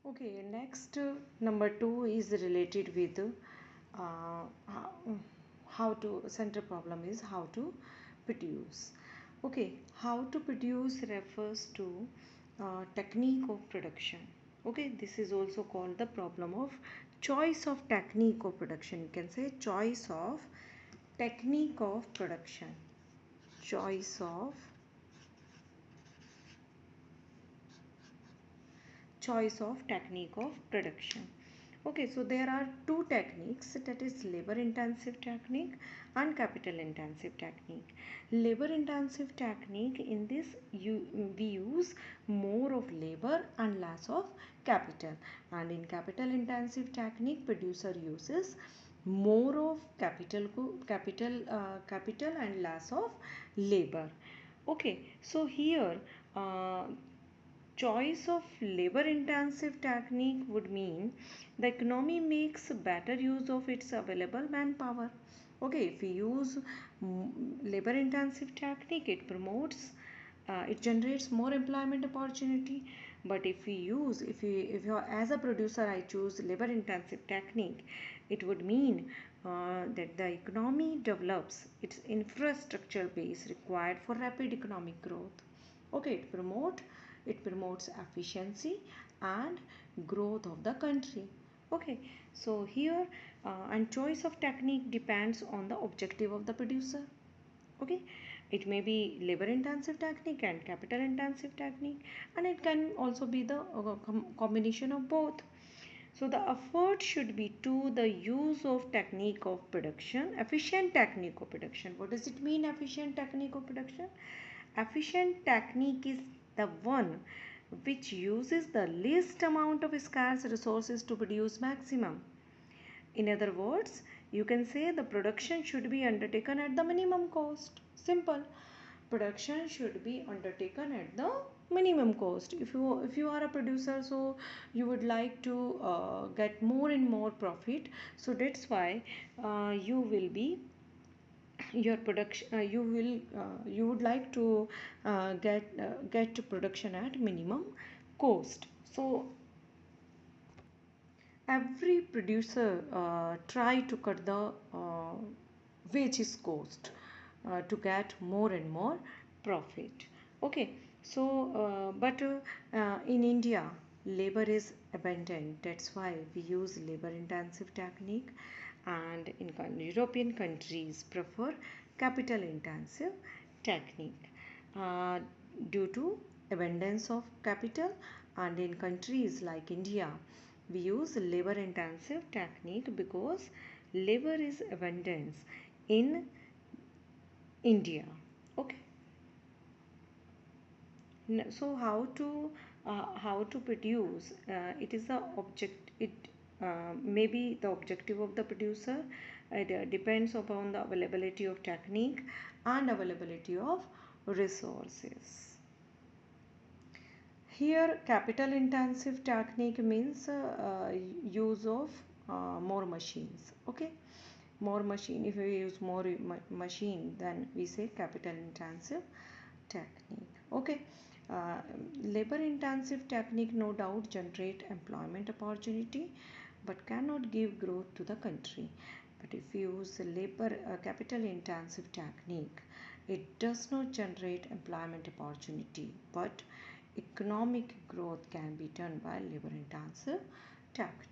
Okay, next number two is related with how, how to center problem is how to produce. Okay, how to produce refers to technique of production. Okay, this is also called the problem of choice of technique of production. You can say choice of technique of production. Choice of technique of production. Okay, so there are two techniques, that is labor intensive technique and capital intensive technique. Labor intensive technique, in this we use more of labor and less of capital, and in capital intensive technique producer uses more of capital and less of labor. Okay, so here choice of labor intensive technique would mean the economy makes better use of its available manpower. Okay, if we use labor intensive technique, it promotes it generates more employment opportunity. But if you as a producer I choose labor intensive technique, it would mean that the economy develops its infrastructure base required for rapid economic growth. Okay, it promotes efficiency and growth of the country. Okay, so here and choice of technique depends on the objective of the producer. Okay, it may be labor intensive technique and capital intensive technique, and it can also be the combination of both. So the effort should be to the use of technique of production, efficient technique of production. What does it mean, efficient technique of production? Efficient technique is the one which uses the least amount of scarce resources to produce maximum. In other words, you can say the production should be undertaken at the minimum cost. Simple. Production should be undertaken at the minimum cost. If you are a producer, so you would like to get more and more profit, so that's why you will be your production you would like to get production at minimum cost. So every producer try to cut the wages cost to get more and more profit. Okay, so in India labor is abundant, that's why we use labor intensive technique, and in European countries prefer capital intensive technique uh, due to abundance of capital, and in countries like India we use labor intensive technique because labor is abundance in India. Okay, so how to produce, it is the object, it maybe the objective of the producer. It depends upon the availability of technique and availability of resources. Here capital intensive technique means use of more machines. Okay, more machine, if we use more machine, then we say capital intensive technique. Okay, uh, labor intensive technique no doubt generate employment opportunity but cannot give growth to the country. But if you use labor capital intensive technique, it does not generate employment opportunity, but economic growth can be done by labor intensive technique.